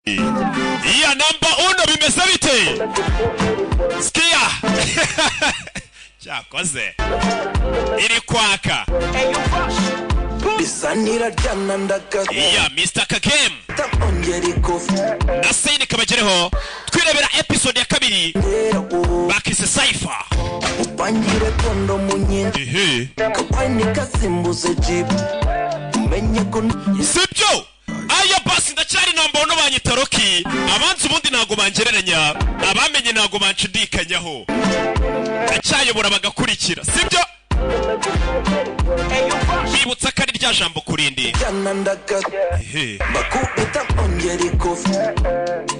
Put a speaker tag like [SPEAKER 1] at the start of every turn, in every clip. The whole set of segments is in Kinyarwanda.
[SPEAKER 1] Iya number 1 bimeze bite? Skia. Cyakoze. Iri kwaka.
[SPEAKER 2] Bisanira jana ndaka.
[SPEAKER 1] Iya Mr. Kagem. Nasine kabajereho. Twirebera episode ya kabiri. Bakise Cypher.
[SPEAKER 2] Upangire kondo munyindi. Kapani kasimbuze jeep. Umenye ko
[SPEAKER 1] sibyo. Aya basi ndacyari number 1 banyitaroki. Abanzi ubundi nago bangereranya. Abamenye nago bancudikanyaho. Acyayobora bagakurikira. Sibyo? Bibutsa kari rya jambo kurindi.
[SPEAKER 2] Bakubita ongera ikofi.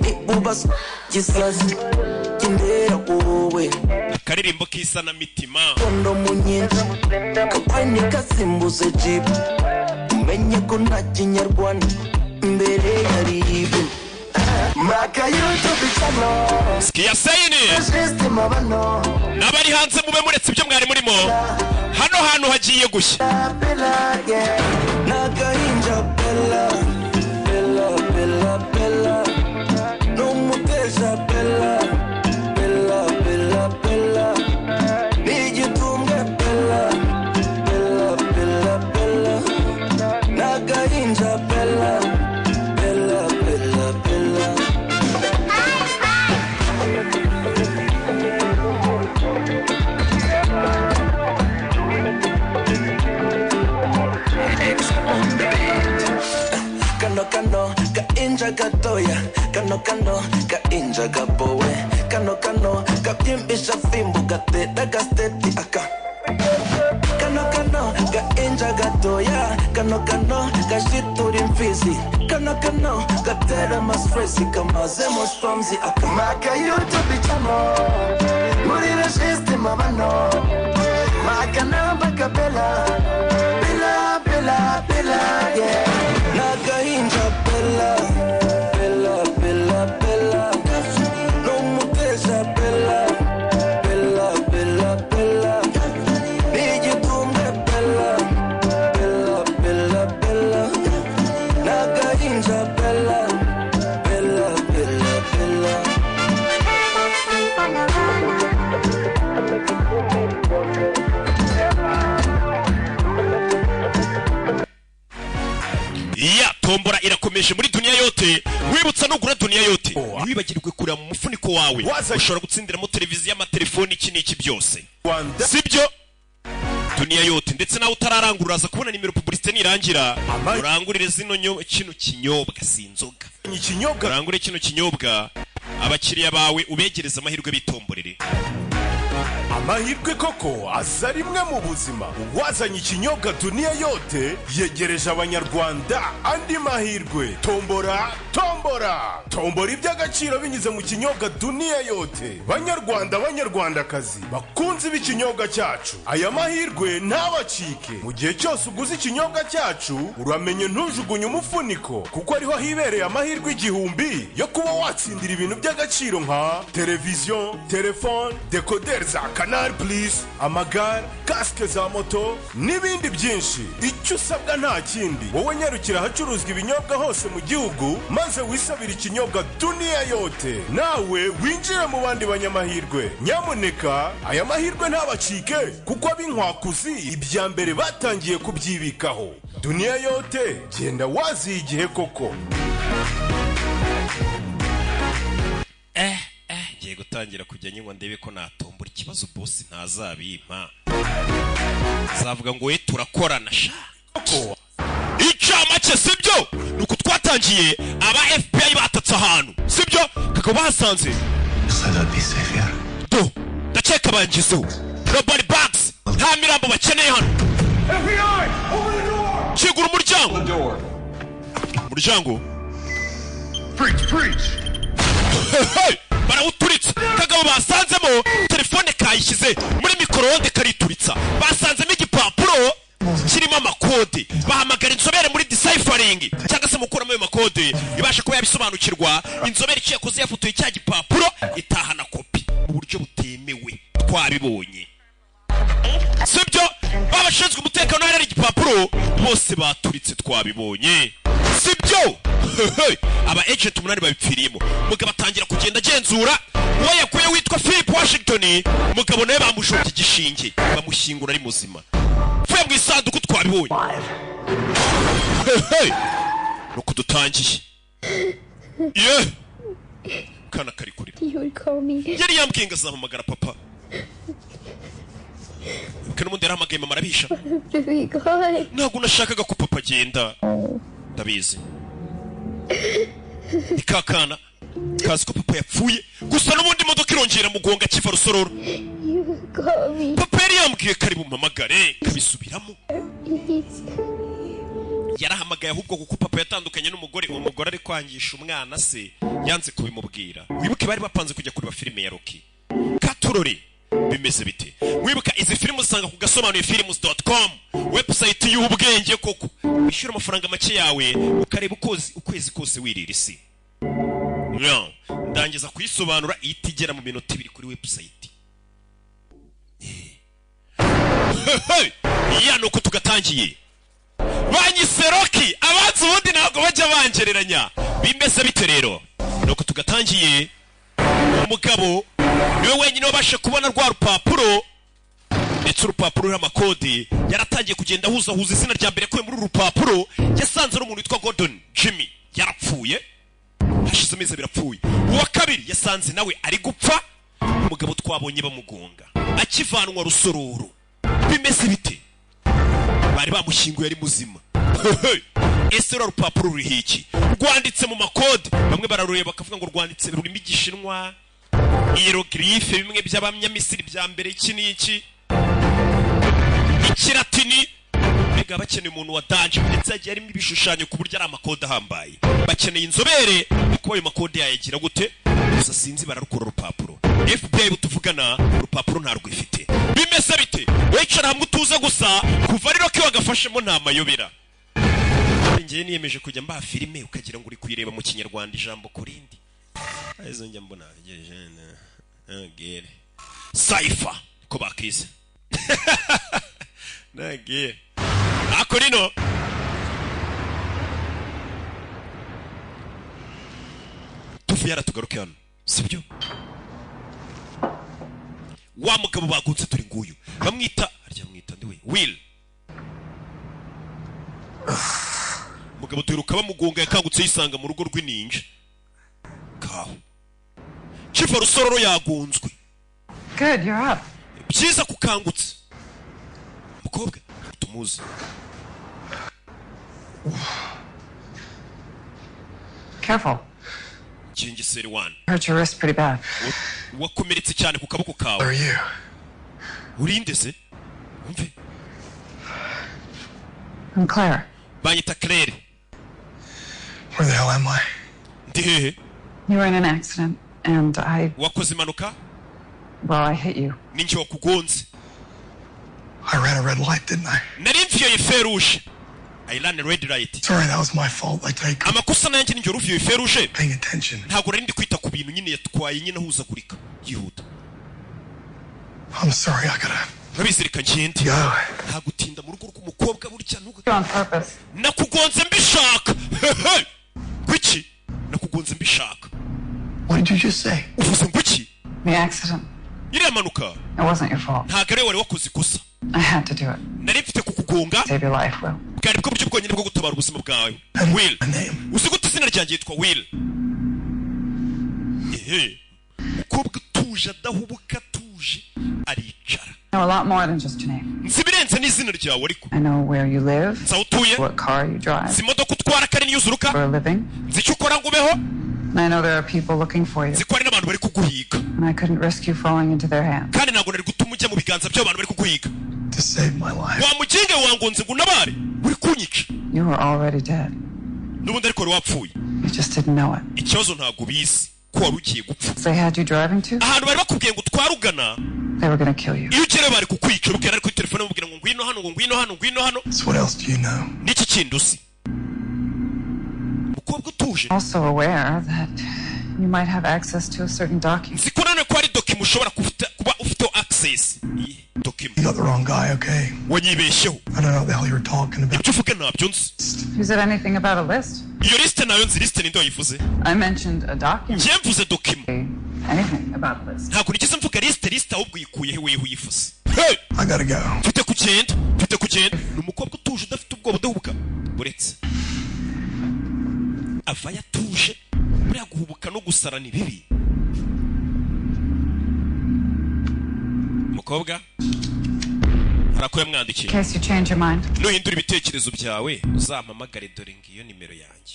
[SPEAKER 2] Ibubas gisazi. Kindera wowe.
[SPEAKER 1] Akaririmbo kisa na mitima.
[SPEAKER 2] Kondo munyindi. Kapani kasimbuze jeep. Umenye ko nta kinyarwanda. Mbere yari ibu. Maka YouTube channel.
[SPEAKER 1] Skia sayini. Nabari hanze mube muretse ibyo mwari murimo. Hano hantu hagiye gushya.
[SPEAKER 2] Nagahinja bella. Bella bella bella. No muteza bella. Bella bella bella. Nigitumwe bella. Bella bella bella. Nagahinja bella. Bella bella bella. Kano ka inja gatoya. Kano ka inja gabowe. Kano ka byimbisha fimbo gateta gasteti aka. Kano ka inja gatoya. Kano ka shitura imfizi. Kano gatera masfresi kamaze moshomzi aka. Maka YouTube channel. Muri registe mabano. Maka namba kabela. Bella bella bella yeah. Nagahinja bella. Bella bella bella. No muteza bella. Bella bella bella. Nigitumwe bella. Bella bella bella. Nagahinja bella. Bella bella bella.
[SPEAKER 1] Iya tombora irakomeje muri dunia yote. Wibutsa no gura dunia yote. Wibagirwe kura mu mufuniko wawe. Ushobora gutsindiramo televiziyo, amatelefoni, iki n'iki byose. Sibyo? Dunia yote ndetse nawe utararangururaza kubona nimero publicité nirangira. Urangurire zino kino kinyobwa sinzoga.
[SPEAKER 3] Ikinyobwa
[SPEAKER 1] urangure kino kinyobwa abakiriya bawe ubegereza amahirwe bitomborere.
[SPEAKER 3] Amahirwe koko aza rimwe mu buzima. Uwazanye ikinyobwa dunia yote yegereje abanyarwanda andi mahirwe. Tombora tombora iby'agaciro binyuze mu kinyobwa dunia yote. Banyarwandakazi bakunze b'ikinyobwa cyacu, aya mahirwe ntabacike. Mu gihe cyose uguze ikinyobwa cyacu uramenye ntujugunye umufuniko, kuko ariho hibereye amahirwe 1000 yo kuba watsindira ibintu by'agaciro nka televiziyo, telefone, decoder za Canal Plus, amagare, casque za moto n'ibindi byinshi. Icyo usabwa nta kindi, wowe nyarukira ahacuruzwa ibinyobwa hose mu gihugu maze wisabira ikinyobwa dunia yote, nawe winjire mu bandi banyamahirwe. Nyamuneka aya mahirwe ntabacike, kuko abinkwakuzi ibya mbere batangiye kubyibikaho. Dunia yote, genda wazi igihe koko.
[SPEAKER 1] Giye gutangira kujya nyingwa ndebe ko natombora ikibazo boss ntazabimpa. Zavuga ngo we turakorana sha. Icamake sibyo? Nuko twatangiye aba FBI batatse ahantu. Sibyo? Kako basanze. Do, ndaceka bangizo. Robert Bugs, nta mirambo bakeneye hano. FBI, open the door. Kigura umuryango. Umuryango. Preach. Hey. Barawuturitsa. Kagabo basanzemo telefone kayishyize muri microonde karituritsa. Basanzemo igipapuro kirimo amakode. Bahamagara inzobere muri deciphering cyangwa se mukuramo ayo makode ibasha kuba yabisobanukirwa. Inzobere iciye koze yafotoye cya gipapuro itahana kopi mu buryo butemewe. Twabibonye. Sibyo? Babashinzwe umutekano hari igipapuro bose baturitse twabibonye. sibyo aba agent umunani babipfiriyemo umugabo atangira kugenda agenzura uwo yakuye witwa Philip Washington umugabo nawe bamushobye igishinge bamushyingura ari muzima vuye mu isanduku twabibonye nuko dutangiye kana kari kurira yari yambwiye ngo azampamagara papa n'ubundi yarahamagaye mama arabisha ntabwo nashakaga ko papa agenda ndabizi ikakana kazi ko papa yapfuye gusa n'ubundi imodoka irongera mugonga kiva rusororo papa yari yambwiye ko ari bumpamagare kabisubiramo yarahamagaye ahubwo kuko papa yatandukanye n'umugore uwo mugore ari kwangisha umwana se yanze kubimubwira wibuke bari bapanze kujya kureba filime ya Rocky Katurore bimeze bite wibuka izi filime usanga ku gasobanuye films.com website y'ubwenge koko wishyura amafaranga make yawe ukareba ukwezi kose wirira isi ndangiza kuyisobanura itigera mu minota 2 kuri website nuko tugatangiye banyise Rocky abanzi ubundi ntabwo bajya bangereranya bimeze bite rero nuko tugatangiye umugabo niwe wenyine wabashe kubona rwa rupapuro ndetse urupapuro rw'amakode yaratangiye kugenda huza izina rya mbere kwe muri uru rupapuro yasanze ari umuntu witwa Gordon Jimmy yarapfuye hashize amezi birapfuye uwa kabiri yasanze nawe ari gupfa umugabo twabonye bamugonga akivanwa rusororo bimeze bite bari bamushyinguye ari muzima ese rupapuro ruri hiki rwanditse mu makode bamwe bararureba bakavuga ngo rwanditse rurimo igishinwa hieroglyphe bimwe by'abanyamisiri bya mbere iki n'iki ikiratini mbega bakeneye umuntu wa danje ndetse yagiye arimo ibishushanyo ku buryo ari amakode ahambaye bakeneye inzobere kuko ayo makode yayagira gute gusa sinzi bararukura urupapuro FBI butuvugana urupapuro nta rwifite bimeze bite wicara hamwe utuze gusa kuva rero ko wagafashemo nta mayobera ngiye niyemeje kujya mba filime ukagira ngo uri kuyireba mu kinyarwanda ijambo kurindi aizo njya mbona gere Cypher ko bakize nage akorino tufyara tugaruke hano sibyo wa mugabo bagutse turi nguyu bamwita arya mwita ndiwe Will mugabo turuka bamugonga yakangutse yisanga mu rugo rw'ininja kaho Chief Rusororo yagunzwe
[SPEAKER 4] Good, you're up.
[SPEAKER 1] Byiza kukangutse mukobwa tumuzi
[SPEAKER 4] Careful.
[SPEAKER 1] Kingiseri 1
[SPEAKER 4] Hurt your wrist pretty bad.
[SPEAKER 1] wakomeretse cyane ku kaboko kawe
[SPEAKER 5] Are you?
[SPEAKER 1] urinde se umve
[SPEAKER 4] I'm Claire.
[SPEAKER 1] banyita Claire
[SPEAKER 5] Where the hell am I?
[SPEAKER 1] ndi hehe
[SPEAKER 4] You were in an accident and
[SPEAKER 1] wakoze impanuka
[SPEAKER 4] I hit you.
[SPEAKER 1] ninjye wakugonze
[SPEAKER 5] I ran a red light, didn't I?
[SPEAKER 1] nari mvuye feruje I ran a red light
[SPEAKER 5] Sorry, that was my fault. Like
[SPEAKER 1] amakosa nanjye ninjye uvuye feruje
[SPEAKER 5] paying attention.
[SPEAKER 1] ntabwo nari ndi kwita ku bintu nyine yatwaye nyine ahuzagurika yihuta
[SPEAKER 5] I'm sorry, I gotta
[SPEAKER 1] nkabizirika ngende
[SPEAKER 5] go.
[SPEAKER 1] ntagutinda mu rugo rw'umukobwa burya
[SPEAKER 4] You're on purpose.
[SPEAKER 1] nakugonze mbishaka kuki nakugonze mbishaka
[SPEAKER 5] What did you just say?
[SPEAKER 1] uvuze ngo iki
[SPEAKER 4] The accident.
[SPEAKER 1] iriya manuka
[SPEAKER 4] It wasn't your fault.
[SPEAKER 1] ntabwo ari wari wakoze ikosa
[SPEAKER 4] I had to do it.
[SPEAKER 1] nari mfite kukugonga
[SPEAKER 4] Save your life, Will.
[SPEAKER 1] bwari bwo buryo bwonyine bwo gutabara ubuzima bwawe Will
[SPEAKER 5] My name.
[SPEAKER 1] uzi gute izina ryanjye yitwa Will umukobwa utuje adahubuka atuje aricara
[SPEAKER 4] I know a lot more than just your name.
[SPEAKER 1] nzi ibirenze n'izina ryawe ariko
[SPEAKER 4] I know where you live,
[SPEAKER 1] nzi aho utuye
[SPEAKER 4] what car you drive,
[SPEAKER 1] nzi imodoka utwara kari niyo uzuruka
[SPEAKER 4] for a living.
[SPEAKER 1] nzi icyo ukora ngo ubeho
[SPEAKER 4] And I know there are people looking for you,
[SPEAKER 1] nzi ko hari n'abantu bari kuguhiga
[SPEAKER 4] and I couldn't risk you falling into their hands.
[SPEAKER 1] kandi ntabwo nari gutuma ujya mu biganza by'abantu bari kuguhiga
[SPEAKER 5] To save my life.
[SPEAKER 1] wamuginge wangonze ngo unabare uri kunyica
[SPEAKER 4] You were already dead.
[SPEAKER 1] n'ubundi ariko wari wapfuye
[SPEAKER 4] You just didn't know it.
[SPEAKER 1] ikibazo ntabwo ubizi ko wari ugiye gupfa
[SPEAKER 4] They had you driving to,
[SPEAKER 1] ahantu bari bakubwiye ngo utware ugana
[SPEAKER 4] they were going to kill you.
[SPEAKER 1] iyo ugereyo bari kukwica ubwira ari kuri telefone bamubwira ngo ngwino hano ngo ngwino hano ngwino hano
[SPEAKER 5] So what else do you know?
[SPEAKER 1] n'iki kindi uzi umukobwa utuje
[SPEAKER 4] Also aware that you might have access to a certain document.
[SPEAKER 1] nzi ko nanone ko hari dokima ushobora kuba ufiteho access dokima
[SPEAKER 5] You got the wrong guy, okay?
[SPEAKER 1] wanyibeshyeho
[SPEAKER 5] I don't know what the hell you were talking about.
[SPEAKER 1] ibyo uvuga ntabyo nzi
[SPEAKER 4] Who said anything about a list?
[SPEAKER 1] iyo lisite nayo nzi lisite ninde wayivuze
[SPEAKER 4] I mentioned a document.
[SPEAKER 1] njye mvuze dokima
[SPEAKER 4] Anything about a list.
[SPEAKER 1] ntabwo nigeze mvuga lisite ahubwo uyikuye he weho uyivuze hey
[SPEAKER 5] I gotta go.
[SPEAKER 1] mfite kugenda ni umukobwa utuje udafite ubwoba udahubuka buretse ava yatuje buriya guhubuka no gusara ni bibi umukobwa harako yamwandikiye
[SPEAKER 4] In case you change your mind.
[SPEAKER 1] nuhindura ibitekerezo byawe uzampamagare dore ngiyo nimero yanjye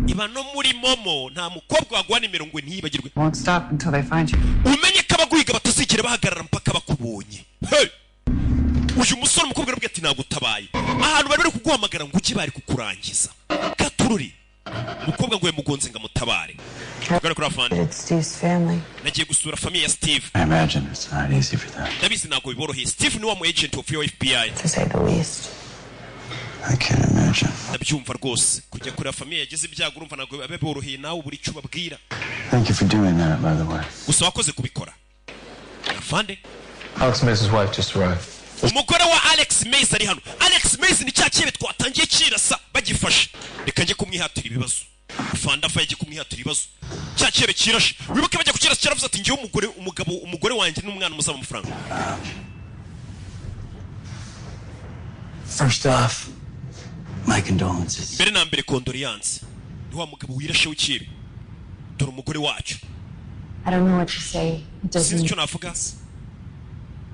[SPEAKER 1] iba no muri momo nta mukobwa waguha nimero ngo ntiyibagirwe
[SPEAKER 4] Won't stop until they find you.
[SPEAKER 1] umenye ko abaguhiga batazigera bahagarara mpaka bakubonye hey uyu musore umukobwa arabwira ati nagutabaye ahantu bari kuguhamagara ngo ujye bari kukurangiza katururi umukobwa ngo yamugonze ngo amutabare tugana kuri afande
[SPEAKER 6] It's Steve's family.
[SPEAKER 1] nagiye gusura famiye ya Steve
[SPEAKER 7] I imagine it's not easy for them.
[SPEAKER 1] ndabizi ntabwo biboroheye Steve ni wa mu agent of your FBI
[SPEAKER 6] To say the least.
[SPEAKER 7] I can't imagine.
[SPEAKER 1] ndabyumva rwose kujya kureba famiye yagize ibyago urumva ntabwo biba biboroheye nawe buri icyo ubabwira
[SPEAKER 7] Thank you for doing that, by the way.
[SPEAKER 1] gusa wakoze kubikora afande
[SPEAKER 8] Alex Mace's wife just arrived.
[SPEAKER 1] umugore wa Alex Mace ari hano Alex Mace ni cya kibe twatangiye kirasa bagifashe reka njye kumwihatira ibibazo afande afa yagiye kumwihatira ibibazo cya kibe kirashe wibuke bajya kukirasa cyaravuze ati ngiye umugore wanjye n'umwana musaba amafaranga
[SPEAKER 7] First off, my condolences.
[SPEAKER 1] mbere na mbere condolences ni wa mugabo wirashe w'ikibe dore umugore wacu
[SPEAKER 6] I don't know what to say. It
[SPEAKER 1] sinzi
[SPEAKER 6] doesn't.
[SPEAKER 1] icyo navuga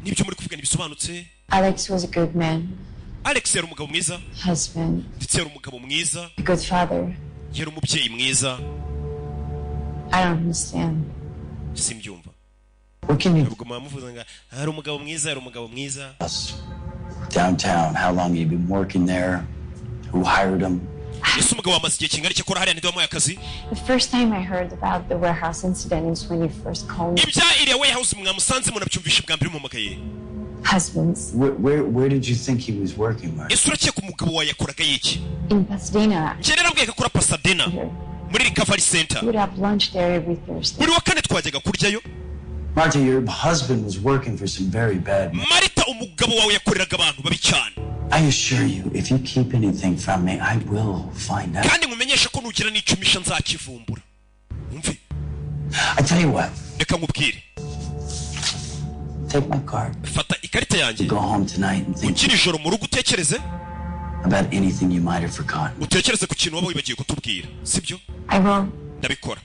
[SPEAKER 1] n'ibyo muri kuvuga ntibisobanutse
[SPEAKER 6] Alex was a good man,
[SPEAKER 1] Alex yari umugabo mwiza
[SPEAKER 6] husband,
[SPEAKER 1] ndetse yari umugabo mwiza
[SPEAKER 6] a good father.
[SPEAKER 1] yari umubyeyi mwiza
[SPEAKER 6] I don't understand.
[SPEAKER 1] simbyumva
[SPEAKER 7] What can you
[SPEAKER 1] ntabwo mwamuvuze ngo hari umugabo mwiza yari umugabo mwiza
[SPEAKER 7] tell us? Downtown, how long have you been working there? Who hired him?
[SPEAKER 1] ese umugabo wamaze igihe kingana iki akora hariya ntiwamuhaye akazi
[SPEAKER 6] The first time I heard about the warehouse incident is when you first called me.
[SPEAKER 1] ibya iriya warehouse mwamusanze munabyumvishe bwa mbere mumamagaye
[SPEAKER 6] Husbands.
[SPEAKER 7] Where did you think he was working, Mark?
[SPEAKER 1] ese urakeka umugabo wawe yakoraga yiki
[SPEAKER 6] In Pasadena.
[SPEAKER 1] njye rero mbwiye ko akora Pasadena muri recovery center
[SPEAKER 6] We would have lunch there every Thursday.
[SPEAKER 1] buri wa kane twajyaga kuryayo
[SPEAKER 7] Marta, your husband was working for some very bad men.
[SPEAKER 1] Marita umugabo wawe yakoreraga abantu babi cyane
[SPEAKER 7] I assure you, if you keep anything from me, I will find out.
[SPEAKER 1] kandi mumenyesha ko nugira n'icumisha nzakivumbura umve
[SPEAKER 7] I tell you what,
[SPEAKER 1] reka nkubwire
[SPEAKER 7] take my card.
[SPEAKER 1] fata ikarita yanjye
[SPEAKER 7] Go home tonight and think
[SPEAKER 1] ukiri ijoro mu rugo utekereze
[SPEAKER 7] about anything you might have forgotten.
[SPEAKER 1] utekereze ku kintu waba wibagiwe kutubwira sibyo
[SPEAKER 6] I will.
[SPEAKER 1] ndabikora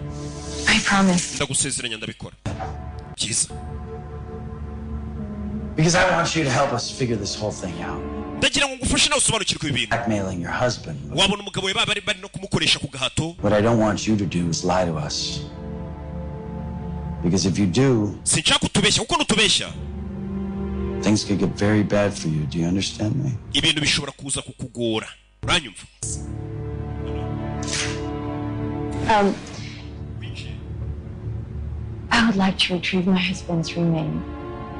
[SPEAKER 6] I promise.
[SPEAKER 1] ndagusezeranya ndabikora byiza
[SPEAKER 7] Because I want you to help us figure this whole thing out.
[SPEAKER 1] ndagira ngo ngufashe nawe usobanukirwe ibi bintu
[SPEAKER 7] Blackmailing your husband.
[SPEAKER 1] wabona umugabo we bari no kumukoresha ku gahato
[SPEAKER 7] What I don't want you to do is lie to us. Because if you do,
[SPEAKER 1] sinshaka kutubeshya kuko nutubeshya
[SPEAKER 7] things could get very bad for you. Do you understand me?
[SPEAKER 1] ibintu bishobora kuza kukugora uranyumva
[SPEAKER 6] I would like to retrieve my husband's remains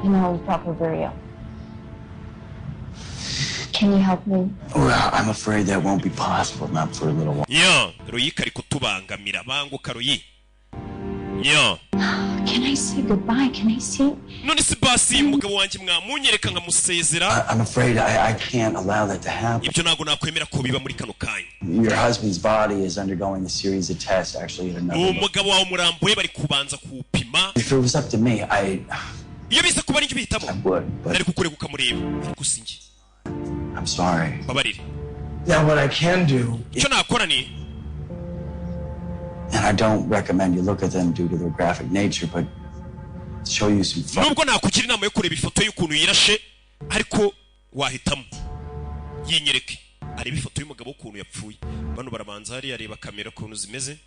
[SPEAKER 6] and hold proper burial. Can you help me?
[SPEAKER 7] Well, I'm afraid that won't be possible, not for a little while.
[SPEAKER 1] ya royi kari kutubangamira banguka royi ya
[SPEAKER 6] Can I say goodbye? Can I see?
[SPEAKER 1] none si basi umugabo wanjye mwamunyereka nkamusezera
[SPEAKER 7] I'm afraid I can't allow that to happen.
[SPEAKER 1] ibyo ntabwo nakwemera ko biba muri kano kanya
[SPEAKER 7] Your husband's body is undergoing a series of tests, actually, at another location.
[SPEAKER 1] umugabo wawe umurambuye bari kubanza kuwupima
[SPEAKER 7] If it was up to me,
[SPEAKER 1] iyo biza kuba aribyo
[SPEAKER 7] I
[SPEAKER 1] bihitamo
[SPEAKER 7] would, but
[SPEAKER 1] nari kukureka ukamureba ariko sinjye
[SPEAKER 7] I'm sorry.
[SPEAKER 1] babarire
[SPEAKER 5] Now, what I can do
[SPEAKER 1] icyo nakora ni
[SPEAKER 7] And I don't recommend you look at them due to their graphic nature, but show you some fun.
[SPEAKER 1] nubwo nakugira inama yo kureba ifoto y'ukuntu yirashe ariko wahitamo yinyereke areba ifoto y'umugabo w'ukuntu yapfuye bano barabanza hariya areba kamera ukuntu zimeze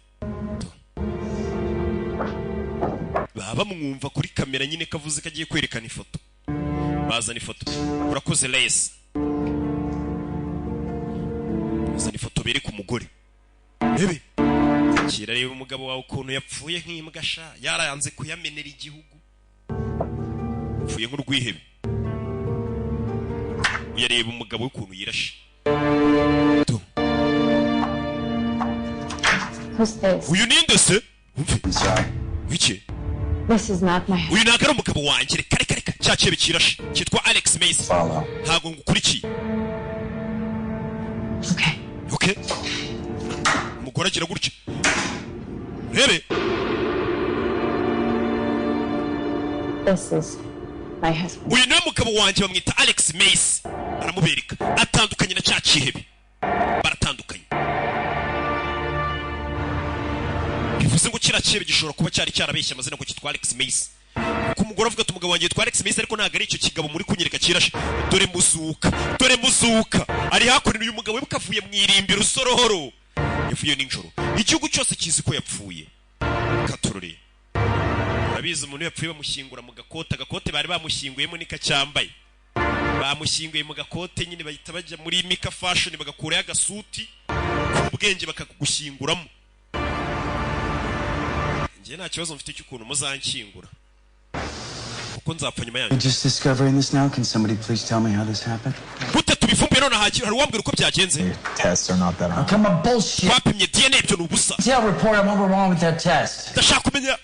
[SPEAKER 1] baba bamwumva kuri kamera nyine kavuze ko agiye kwerekana ifoto bazana ifoto urakoze Lace bazana ifoto bereka umugore rebe kirareba umugabo wawe ukuntu yapfuye nk'imbwa sha yarayanze kuyamenera igihugu yapfuye nk'urwihebe uyareba umugabo w'ukuntu yirashe
[SPEAKER 6] Who's this?
[SPEAKER 1] uyu ninde se umve
[SPEAKER 7] I'm sorry.
[SPEAKER 1] wiki
[SPEAKER 6] This is not my
[SPEAKER 1] uyu ntabwo ari umugabo wanjye reka cya cyebe kirashe cyitwa Alex Mace ntabwo ngukurikiye. Okay umugore agira gutya rebe.
[SPEAKER 6] This is my husband.
[SPEAKER 1] uyu niwe mugabo wanjye bamwita Alex Mace aramubereka atandukanye na cya cyihebe baratandukanye. bivuze ngo kira cyebe gishobora kuba cyari cyarabeshya amazina ko cyitwa Alex Mace kuko umugore avuga ati umugabo wanjye yitwa Alex Mace ariko ntabwo ari icyo kigabo muri kunyereka kirashe. dore muzuka ari hakurya uyu mugabo we kavuye mu irimbi rusorohoro yavuye nijoro. igihugu cyose kizi ko yapfuye katurore. urabizi umuntu yapfuye bamushyingura mu gakote bari bamushyinguyemo nikacyambaye bamushyinguye mu gakote nyine bahita bajya muri Mika Fashion bagakurayo agasuti ubwenge bakagushyinguramo. njye nta kibazo mfite cy'ukuntu muzanshyingura kuko nzapfa nyuma yanyu.
[SPEAKER 7] You're just discovering this now. Can somebody please tell me how this happened?
[SPEAKER 1] gute tubifumbuye none hari uwambwira uko byagenze?
[SPEAKER 8] Tests are not that hard.
[SPEAKER 7] Come on, bullshit.
[SPEAKER 1] twapimye DNA ibyo nubusa.
[SPEAKER 7] Tell report on what went wrong with that test.
[SPEAKER 1] ndashaka kumenya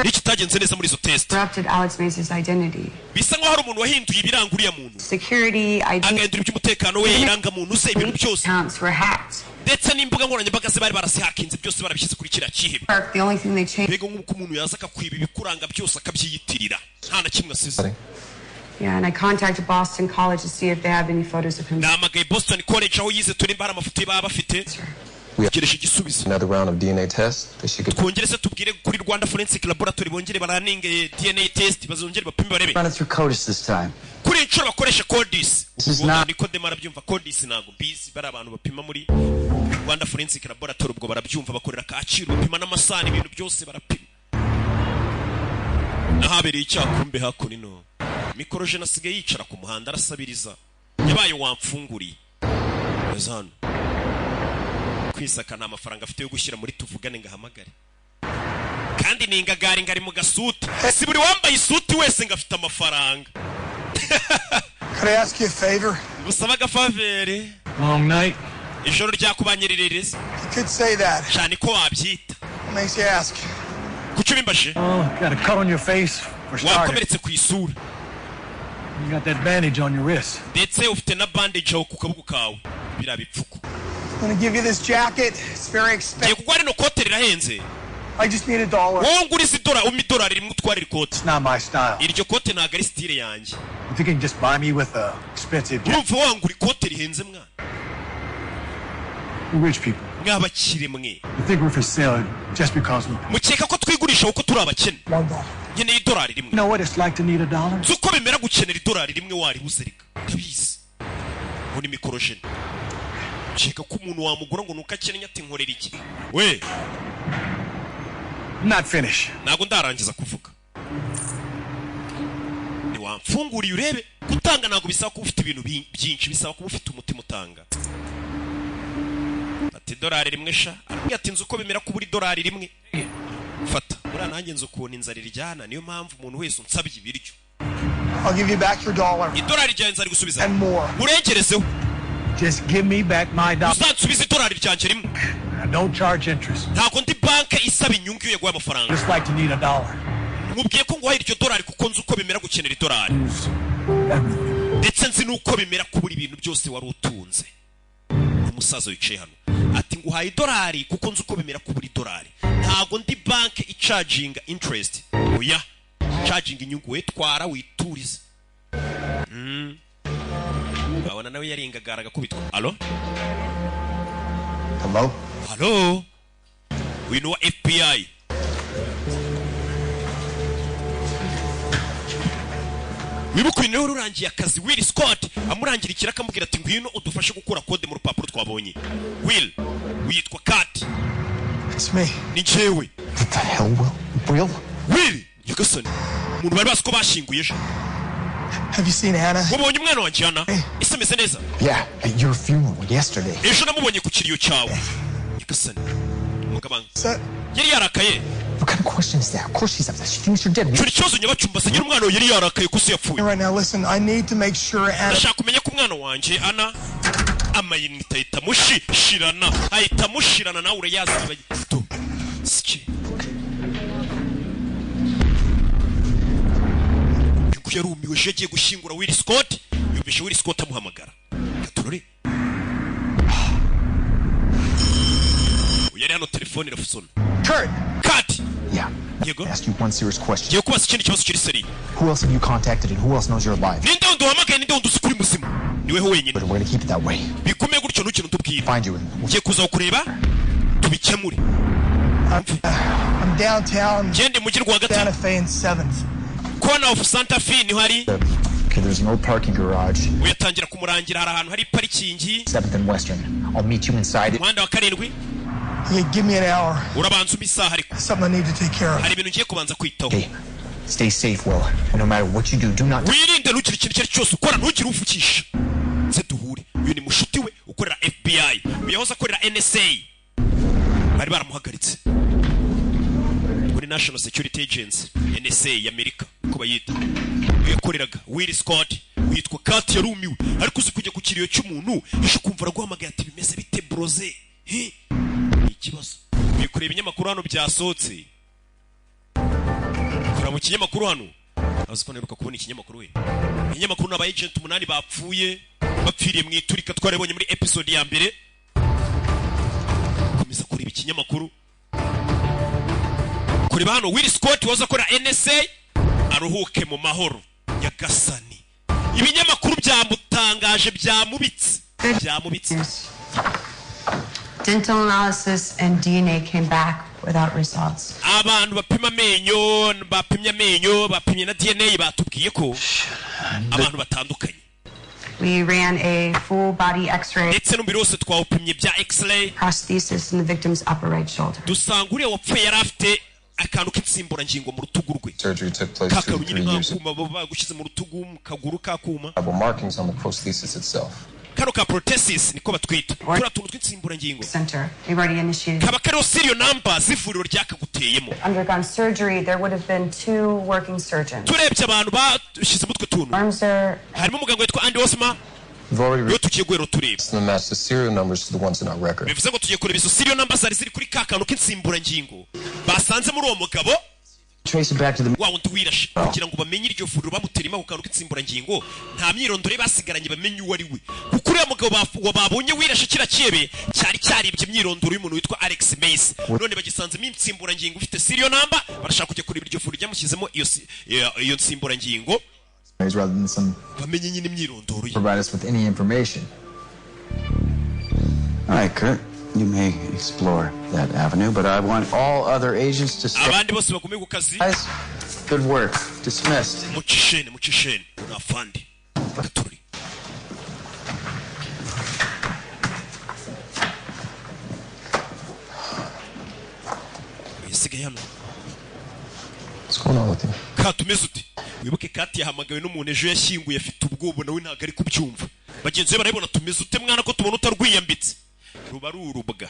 [SPEAKER 1] ikitagenze neza muri izo test.
[SPEAKER 4] Corrupted Alex Mace's identity.
[SPEAKER 1] bisa nkaho hari umuntu wahinduye ibiranga uriya muntu
[SPEAKER 4] Security, ID,
[SPEAKER 1] agahindura iby'umutekano we irangamuntu se ibintu byose
[SPEAKER 4] accounts were hacked.
[SPEAKER 1] ndetse n'imbuga nkoranyambaga ze bari barasihakinze byose barabishyize kuri kiriya cyihebe.
[SPEAKER 4] The only thing they changed.
[SPEAKER 1] mbega nk'uko umuntu yaza akakwiba ibikuranga byose akabyiyitirira nta na kimwe asize.
[SPEAKER 4] Yeah, and I contacted Boston College to see if they have any photos of him.
[SPEAKER 1] namagaye Boston College aho yize turimba hari amafoto ye baba bafite. tugereje igisubizo.
[SPEAKER 8] Another round of DNA tests. They could
[SPEAKER 1] twongere se tubwire kuri Rwanda Forensic Laboratory bongere baraninge DNA test bazongere bapime barebe.
[SPEAKER 7] Run it through CODIS this time.
[SPEAKER 1] kuri inshuro bakoresha CODIS.
[SPEAKER 7] This is not-
[SPEAKER 1] niko demara byumva CODIS ntago bizi bari abantu bapima muri Rwanda Forensic Laboratory ubwo barabyumva bakorera Kacyiru bapima n'amasani ibintu byose barapima. nahabereye icyakumbe hakuno mikorojene asigaye yicara ku muhanda arasabiriza yabaye wamfunguriye. Ezano kwisaka nta mafaranga afite yo gushyira muri tuvugane ngahamagare kandi ningagari ngari mu gasuti si buri wambaye isuti wese ngafite amafaranga.
[SPEAKER 5] Could I ask you a favor?
[SPEAKER 1] busaba agafavere
[SPEAKER 5] Long night.
[SPEAKER 1] ijoro ryakubanyiririza
[SPEAKER 5] You could say that.
[SPEAKER 1] cyane ko wabyita.
[SPEAKER 5] What makes you ask?
[SPEAKER 1] kuki ubimbaje?
[SPEAKER 5] Oh, got a cut on your face for starters.
[SPEAKER 1] wakomeretse ku isura
[SPEAKER 5] You got that bandage on your wrist.
[SPEAKER 1] ndetse ufite na bandage aho ku kaboko kawe biriya bipfuko.
[SPEAKER 5] I'm gonna give you this jacket. It's very
[SPEAKER 1] ngiye
[SPEAKER 5] expensive.
[SPEAKER 1] kugwa rino kote rirahenze
[SPEAKER 5] I just need $1.
[SPEAKER 1] wowe nguriza idolari rimwe utwara iri kote.
[SPEAKER 5] It's not my style.
[SPEAKER 1] iryo kote ntabwo ari style yanjye.
[SPEAKER 5] You think you can just buy me with a expensive jacket?
[SPEAKER 1] urumva wangura ikote rihenze mwana
[SPEAKER 5] We're rich people.
[SPEAKER 1] mw'abakire mwe
[SPEAKER 5] You think we're for sale just because we
[SPEAKER 1] mukeka ko twigurisha kuko turi abakene.
[SPEAKER 5] $1.
[SPEAKER 1] nkeneye idolari rimwe.
[SPEAKER 5] You know what it's like to need $1?
[SPEAKER 1] nzi uko bimera gukenera idolari rimwe waribuze reka ndabizi. ubu ni mikorojene ukeka ko umuntu wamugura ngo nuko akeneye ati nkorera iki we.
[SPEAKER 5] I'm not finished.
[SPEAKER 1] ntabwo ndarangiza kuvuga. ntiwamfunguriye urebe gutanga ntabwo bisaba kuba ufite ibintu byinshi bisaba kuba ufite umutima utanga. ati idolari rimwe sha arambwira ati nzi uko bimera kubura idolari rimwe. fata buriya nanjye nzi ukuntu inzara iryana niyo mpamvu umuntu wese unsabye ibiryo.
[SPEAKER 5] I'll give you back your $1
[SPEAKER 1] idolari ryanjye nzari gusubiza
[SPEAKER 5] and more.
[SPEAKER 1] urengerezeho
[SPEAKER 5] Just give me back my $1.
[SPEAKER 1] uzansubiza idolari ryanjye rimwe.
[SPEAKER 5] I don't charge interest.
[SPEAKER 1] ntabwo ndi banke isaba inyungu iyo yaguhaye amafaranga.
[SPEAKER 5] Just like to need $1.
[SPEAKER 1] mubwiye ko nguhaye iryo dolari kuko nzi uko bimera gukenera idolari
[SPEAKER 5] Everything.
[SPEAKER 1] ndetse nzi n'uko bimera kubura ibintu byose wari utunze. umusaza wicaye hano ati nguhaye idolari kuko nzi uko bimera kubura idolari ntabwo ndi banke icaginga interest oya caginga inyungu we twara witurize. abona nawe yaringagara agakubitwa. alo
[SPEAKER 8] Hello?
[SPEAKER 1] halo uyu wa FBI. wibuka uyu niwe urangiye akazi Will Scott amurangira ikiraka akamubwira ati ngwino udufashe gukura kode mu rupapuro twabonye. Will witwa Kat.
[SPEAKER 5] It's me.
[SPEAKER 1] ni njyewe.
[SPEAKER 8] What the hell, Will?
[SPEAKER 1] Will nyagasani umuntu bari bazi ko bashyinguye ejo.
[SPEAKER 5] Have you seen Anna?
[SPEAKER 1] wabonye umwana wanjye Hana ese ameze neza?
[SPEAKER 8] Yeah, at your funeral yesterday.
[SPEAKER 1] ejo namubonye ku kiriyo cyawe. nyagasani mugabanga
[SPEAKER 5] Sir,
[SPEAKER 1] yari yarakaye.
[SPEAKER 8] What kind of question is that? Of course she's dead.
[SPEAKER 1] icyo kibazo nyabacumba agira umwana we yari yarakaye ko se yapfuye.
[SPEAKER 5] right now, listen, I need to make sure Anna...
[SPEAKER 1] ndashaka kumenya ko umwana wanjye Ana amayinite ahita mushirana nawe urayazi. yarumiwe je agiye gushyingura Will Scott yumvishe Will Scott amuhamagara katurore uyari hano telefone irafusona
[SPEAKER 8] Kurt!
[SPEAKER 1] Cut!
[SPEAKER 8] Yeah.
[SPEAKER 1] Yego.
[SPEAKER 8] Ask you one serious question.
[SPEAKER 1] Giye kubaza ikindi kibazo kiri seri.
[SPEAKER 8] Who else have you contacted and who else knows you're alive?
[SPEAKER 1] Ninde wundi wahamagaye ninde wundi usikuri muzima niweho wenyine
[SPEAKER 8] But we're gonna keep it that way.
[SPEAKER 1] bikomeye gutyo ntukintu tubwira
[SPEAKER 8] Find you and
[SPEAKER 1] ngiye kuza kureba tubikemure
[SPEAKER 5] I'm downtown,
[SPEAKER 1] gende mujyi rwagati
[SPEAKER 5] Santa Fe and 7th.
[SPEAKER 1] corner of Santa Fe niho hari
[SPEAKER 8] Okay, there's an old parking garage.
[SPEAKER 1] uyatangira kumurangira hari ahantu hari parikingi
[SPEAKER 8] 7th and Western. I'll meet you inside it.
[SPEAKER 1] umuhanda wa karindwi
[SPEAKER 5] Yeah, give me an hour.
[SPEAKER 1] urabanza imisaha ariko
[SPEAKER 5] Something I need to take care of.
[SPEAKER 1] hari ibintu ngiye kubanza kwitaho
[SPEAKER 8] Okay. Stay safe, Will. And no matter what you do not
[SPEAKER 1] wirinde ntugire ikintu icyo ari cyose ukora ntugire uvukisha nze duhure uyu ni mushuti we ukorera FBI uyahoze akorera NSA bari baramuhagaritse kuri National Security Agency NSA y'Amerika uko bayita yakoreraga Will Scott witwa Kat yarumiwe ariko uzi kujya ku kiriyo cy'umuntu isho kumva araguhamagaye ati bimeze bite broze ikibazo bikureba ibinyamakuru hano byasohotse kora mu kinyamakuru hano aziko neruka kubona ikinyamakuru we ikinyamakuru n'aba agent 8 bapfuye bapfiriye mu iturika twarebonye muri episode ya mbere komeza kureba ikinyamakuru kureba hano Will Scott waza akora NSA aruhuke mu mahoro nyagasani ibinyamakuru byamutangaje byamubitse
[SPEAKER 4] Dental analysis and DNA came back without results.
[SPEAKER 1] abantu bapima amenyo bapimye amenyo bapimye na DNA batubwiye ko abantu batandukanye
[SPEAKER 4] We ran a full body x-ray
[SPEAKER 1] ndetse n'umubiri wose twawupimye bya x-ray
[SPEAKER 4] prosthesis in the victim's upper right shoulder.
[SPEAKER 1] dusanga uriya wapfuye yari afite akantu k'insimburangingo mu rutugu rwe
[SPEAKER 8] surgery took place 2 to 3 years ago.
[SPEAKER 1] kakuma bagushyize mu rutugu mu kaguru kakuma
[SPEAKER 8] There were markings on the prosthesis itself.
[SPEAKER 1] kano ka prosthesis niko batwita turiya tuntu tw'insimburangingo
[SPEAKER 4] Center. We've already initiated.
[SPEAKER 1] kaba kariho serial number z'ivuriro ryakaguteyemo
[SPEAKER 4] Undergone surgery, there would have been 2 working surgeons.
[SPEAKER 1] turebye abantu bashyize mutwe tuntu
[SPEAKER 4] Arms are
[SPEAKER 1] harimo umuganga witwa Andy Osma
[SPEAKER 8] We've already
[SPEAKER 1] iyo tugiye guhera tureba
[SPEAKER 8] reached and matched the serial numbers to the ones in our record.
[SPEAKER 1] bivuze ngo tugiye kureba izo serial number zari ziri kuri ka kantu k'insimburangingo basanze muri uwo mugabo
[SPEAKER 8] Trace it back to the
[SPEAKER 1] wa wundi wirashe kugira ngo bamenye iryo vuriro bamuteremo ku kantu k'insimburangingo nta myirondoro basigaranye bamenye uwo ari we kuko uriya mugabo babonye wirashe kira kiebe cyari cyaribye imyirondoro y'umuntu witwa Alex Mace none bagisanzemo insimburangingo ufite serial number barashaka kujya kureba iryo vuriro ryamushyizemo iyo nsimburangingo
[SPEAKER 8] rather than some
[SPEAKER 1] bamenye nyine imyirondoro ye
[SPEAKER 8] provide us with any information.
[SPEAKER 7] All right, Kurt. You may explore that avenue, but I want all other agents to stay.
[SPEAKER 1] abandi bose bagume ku kazi
[SPEAKER 7] Guys, good work. Dismissed.
[SPEAKER 1] mucishene unafandi katuri yisigaye hano
[SPEAKER 8] What's going on with you?
[SPEAKER 1] katumeze uti wibuke kati yahamagawe n'umuntu ejo yashyinguye afite ubwoba nawe ntabwo ari kubyumva bagenzi be barabibona tumeze ute mwana ko tubona utarwiyambitse ruba ari urubwa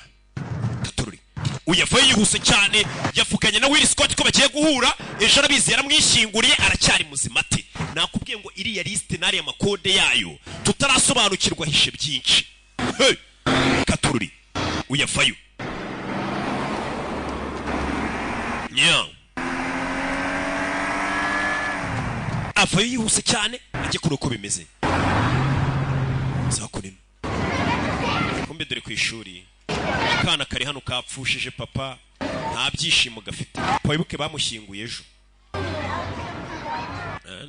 [SPEAKER 1] katururi uyavayo yihuse cyane yavuganye na Will Scott ko bagiye guhura ejo arabizi yaramwishyinguriye aracyari muzima ati nakubwiye ngo iriya liste n'ariya makode yayo tutarasobanukirwa hishe byinshi hey! katururi uyavayo nyaw avayo yihuse cyane ajye kure uko bimeze zakurimo kumbe dore ku ishuri akana kari hano kapfushije papa nta byishimo gafite wibuke bamushyinguye ejo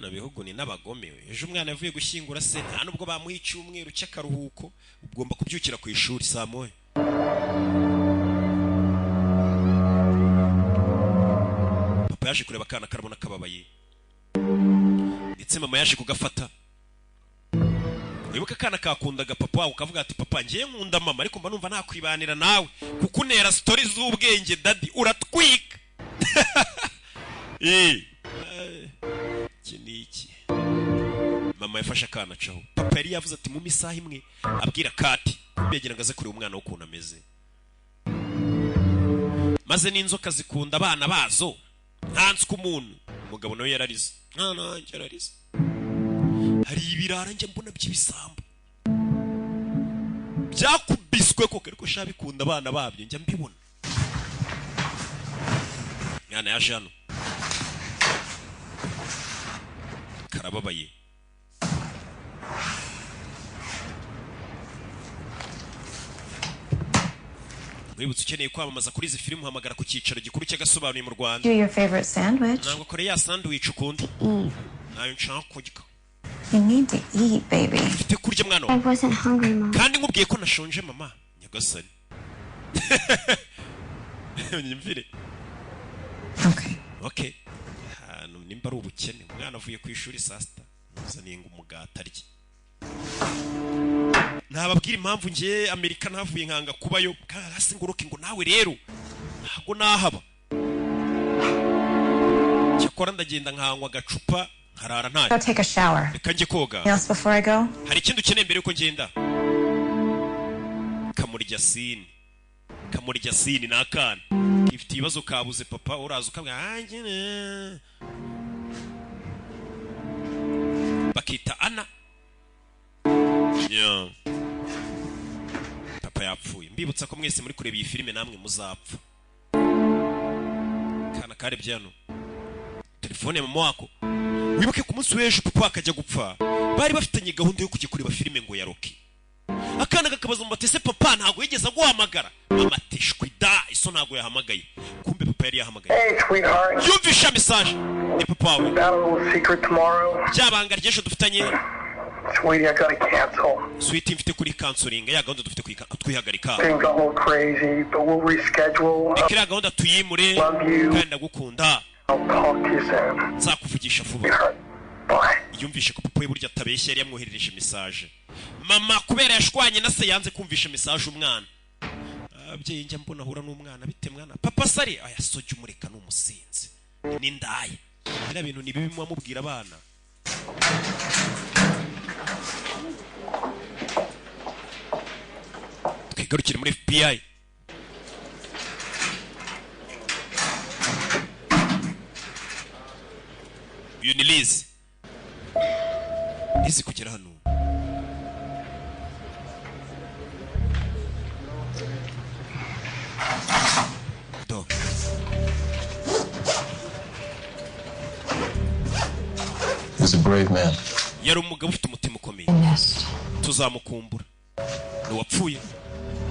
[SPEAKER 1] na bihugu ni n'abagome ejo umwana yavuye gushyingura se nta nubwo bamuha icyumweru cy'akaruhuko ugomba kubyukira ku ishuri saa moya papa yaje kureba akana karabona kababaye ndetse mama yaje kugafata wibuka akana kakundaga papa wawe ukavuga ati papa ngiye nkunda mama ariko mba numva nakwibanira nawe kuko unera story z'ubwenge daddy uratwika iki mama yafashe akana caho papa yari yavuze ati mu misaha imwe abwira Kati mbegera ngaze kuri umwana w'ukuntu ameze maze n'inzoka zikunda abana bazo ntanswe umuntu umugabo nawe yararize nanjye yararize hari ibirara njye mbona by'ibisambo byakubiswe koko ariko shabikunda abana babyo njya mbibona mwana yaje hano karababaye. Wibutse ukeneye kwamamaza kuri izi filime uhamagara ku cyicaro gikuru cy'agasobanuye mu Rwanda.
[SPEAKER 4] Do your favorite sandwich.
[SPEAKER 1] Ntabwo kore ya sandwich ukundi. Nayo nshaka kurya.
[SPEAKER 4] You need to eat, baby.
[SPEAKER 1] Mfite kurya mwana.
[SPEAKER 6] I wasn't hungry, Mom.
[SPEAKER 1] Kandi nkubwiye ko nashonje mama. Nyagasani. Nyimvire. Okay. Hano nimba ari ubukene. Umwana avuye ku ishuri saa sita. Muzaniye ngo umugati arye. Ntababwira impamvu ngiye Amerika navuye nkanga kubayo. Hasi ngoroke ngo nawe rero. Ntago nahaba. Cyakora ndagenda nkanywa agacupa. Harara ntayo.
[SPEAKER 4] Go take a shower.
[SPEAKER 1] Reka njye koga.
[SPEAKER 4] Else before I go?
[SPEAKER 1] Hari ikintu ukeneye mbere yuko ngenda. Kamurya sini. Kamurya sini nakana. Ifite ibibazo kabuze papa uraza ukabwa anjye. Bakita Ana. Yeah. Papa yapfuye. Mbibutsa ko mwese muri kureba iyi filime namwe muzapfa. Kana karebye hano. Telefone ya mama wako. Wibuke ku munsi w'ejo papa akajya gupfa. Bari bafitanye gahunda yo kujya kureba filime ngo ya Rocky. Akana kakabaza mu batese papa ntago yigeze guhamagara. Mama tishwi da iso ntago yahamagaye. Kumbe papa yari yahamagaye.
[SPEAKER 9] Hey sweetheart.
[SPEAKER 1] Yumvisha message. Ni papa wawe.
[SPEAKER 9] Got a little secret tomorrow.
[SPEAKER 1] Cyabanga ry'ejo dufitanye.
[SPEAKER 9] Sweetie, I gotta cancel.
[SPEAKER 1] Sweetie mfite kuri canceling ya gahunda dufite kwihagarika.
[SPEAKER 9] Things got a little crazy, but we'll reschedule.
[SPEAKER 1] Ikira gahunda tuyimure. Kandi ndagukunda.
[SPEAKER 9] I'll talk to you soon.
[SPEAKER 1] Nzakuvugisha vuba.
[SPEAKER 9] Bye.
[SPEAKER 1] Yumvishe ko papa we burya atabeshya yari yamwoherereje message. Mama kubera yashwanye na se yanze kumvisha message umwana. Abyeyi njya mbona hura n'umwana bite mwana. Papa sari aya soje umureka n'umusinzi. Ni ndaye. Bira bintu ni bibi mwamubwira abana. Twigarukire muri FBI. Liz. Liz kugera hano. Do.
[SPEAKER 10] He's a brave man.
[SPEAKER 1] Yari umugabo ufite umutima ukomeye. Tuzamukumbura. Ni wapfuye.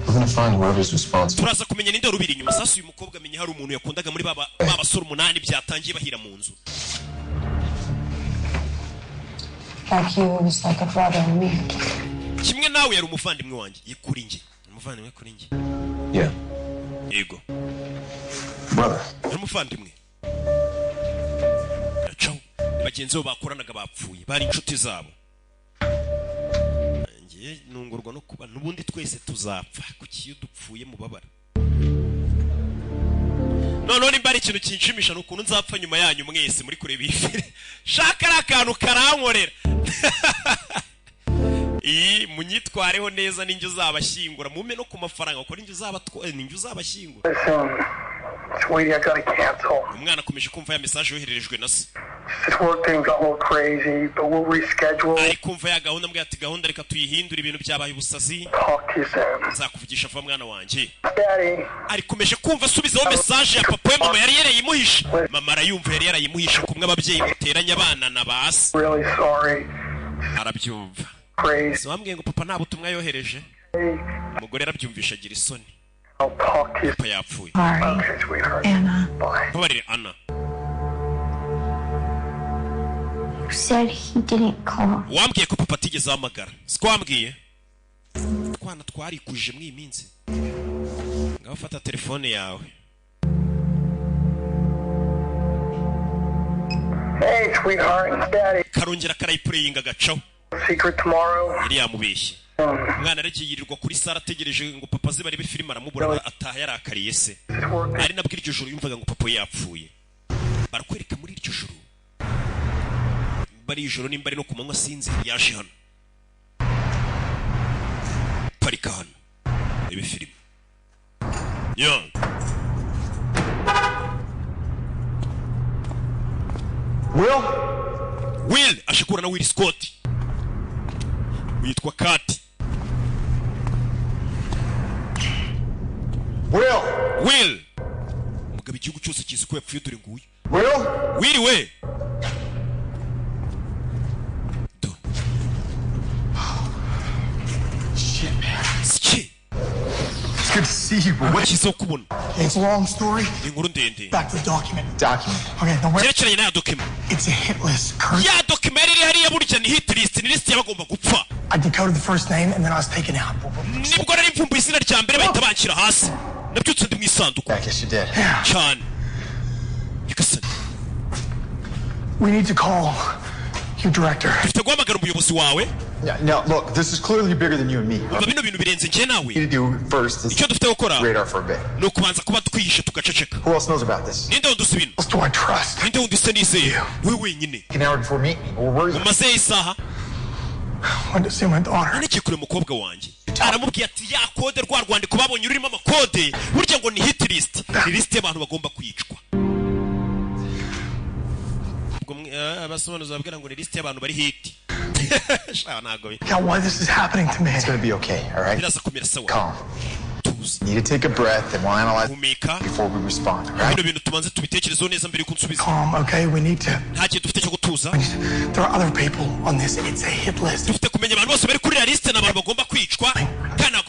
[SPEAKER 10] We're gonna find whoever's responsible.
[SPEAKER 1] Turaza kumenya ninde rubiri inyuma sasa uyu mukobwa amenye hari umuntu yakundaga muri baba sura 8 byatangiye bahira mu nzu.
[SPEAKER 6] Like you was like a brother to me.
[SPEAKER 1] Kimwe nawe yari umuvandimwe wanjye yekuri nge. Umuvandimwe kuri nge.
[SPEAKER 10] Yeah.
[SPEAKER 1] Yego.
[SPEAKER 10] Brother.
[SPEAKER 1] Yari umuvandimwe. Ciao. Bagenzi bo bakoranaga bapfuye. Bari inshuti zabo. Ngiye nungurwa no kuba nubundi twese tuzapfa kukiyo dupfuye mu babara. None bari ikintu kinshimisha nukuntu nzapfa nyuma yanyu mwese muri kureba ifire. Shaka rakantu karankorera. Munyitwareho neza ninjye uzabashyingura mume no ku mafaranga uko ninjye ninjye uzabashyingura.
[SPEAKER 9] Sweetie, I gotta cancel.
[SPEAKER 1] Umwana akomeje kumva ya message yohererejwe na se.
[SPEAKER 9] This work thing got a little crazy, but we'll reschedule.
[SPEAKER 1] Ari kumva ya gahunda mbwa ati gahunda reka tuyihindura ibintu byabaye ubusazi.
[SPEAKER 9] Talk to you soon.
[SPEAKER 1] Nzakuvugisha vuba mwana wanje.
[SPEAKER 9] Daddy.
[SPEAKER 1] Ari kumeje kumva subizaho message ya papa we mama yari yarayimuhishe. Mama arayumva yari yarayimuhishe kumwe ababyeyi muteranya abana na basi.
[SPEAKER 9] Really sorry.
[SPEAKER 1] Arabyumva.
[SPEAKER 9] Crazy.
[SPEAKER 1] Wambwiye ngo papa nta butumwa yohereje. Umugore arabyumvisha agira isoni.
[SPEAKER 9] I'll talk to you.
[SPEAKER 1] Papa yapfuye.
[SPEAKER 9] Okay, sweetheart.
[SPEAKER 4] Anna.
[SPEAKER 9] Bye.
[SPEAKER 1] Babarire Anna.
[SPEAKER 6] You said he didn't call.
[SPEAKER 1] Wambwiye ko papa atigeze ahamagara. Siko wambwiye? Twana twarikuje mwi minsi. Ngaho fata telefone yawe.
[SPEAKER 9] Hey, sweetheart, Daddy.
[SPEAKER 1] Karongera karayipureyinga gacaho.
[SPEAKER 9] Secret tomorrow.
[SPEAKER 1] Yari yamubeshye. Umwana aragiyirirwa kuri sara ategereje ngo papa ze bari be filime aramubura ataha yarakariye se. Ari nabwo iryo joro yumvaga ngo papa yapfuye. Barakwereka muri iryo joro. Bari ijoro nimba ari no kumanywa sinzi yaje hano. Parika hano. Ibe filime. Yeah. Will ashikura na Will Scott. Witwa Kati. Will. Mugabe igihugu cyose kizi ko yapfuye dore nguyu. Will we.
[SPEAKER 5] you.
[SPEAKER 1] Kizo kubona.
[SPEAKER 5] It's a long story.
[SPEAKER 1] Inkuru ndende.
[SPEAKER 5] Back to the document.
[SPEAKER 8] Document.
[SPEAKER 5] Okay, the
[SPEAKER 1] Cyerekeranye na document.
[SPEAKER 5] It's a hit list. Kurt.
[SPEAKER 1] Ya document iri hariya burya ni hit list, ni list y'abagomba gupfa.
[SPEAKER 5] I decoded the first name and then I was taken out.
[SPEAKER 1] Nibwo nari mvumbuye izina rya mbere bahita banshyira hasi. Nabyutse ndi mu isanduku.
[SPEAKER 8] I guess you did.
[SPEAKER 1] Cyane. Nyagasani.
[SPEAKER 5] We need to call your director.
[SPEAKER 1] Dufite guhamagara umuyobozi wawe.
[SPEAKER 8] No, look, this is clearly bigger than you and me.
[SPEAKER 1] Umva bino bintu birenze njye nawe.
[SPEAKER 8] What you do first is
[SPEAKER 1] icyo dufite gukora
[SPEAKER 8] radar for a bit.
[SPEAKER 1] ni ukubanza kuba twihishe tugaceceka.
[SPEAKER 8] Who else knows about this?
[SPEAKER 1] Ninde wundi uzi ibintu?
[SPEAKER 5] Who else do I trust?
[SPEAKER 1] Ninde wundi se nizeye? We wenyine.
[SPEAKER 8] An hour before meeting me. Where were you?
[SPEAKER 1] Umaze isaha.
[SPEAKER 5] I went to see my daughter.
[SPEAKER 1] None kure umukobwa wanjye. Aramubwiye ati ya kode rwa rwandiko babonye urimo amakode burya ngo ni hit list. Ni list y'abantu bagomba kwicwa. Abasobanuzi babwira ngo ni list y'abantu bari hit.
[SPEAKER 5] God, why this is happening to me?
[SPEAKER 8] It's gonna be okay, all right? Calm. You need to take a breath and we'll analyze before we respond, all right?
[SPEAKER 5] Calm, okay? We need to.
[SPEAKER 1] There
[SPEAKER 5] are other people on this. It's a hit list.
[SPEAKER 8] I know.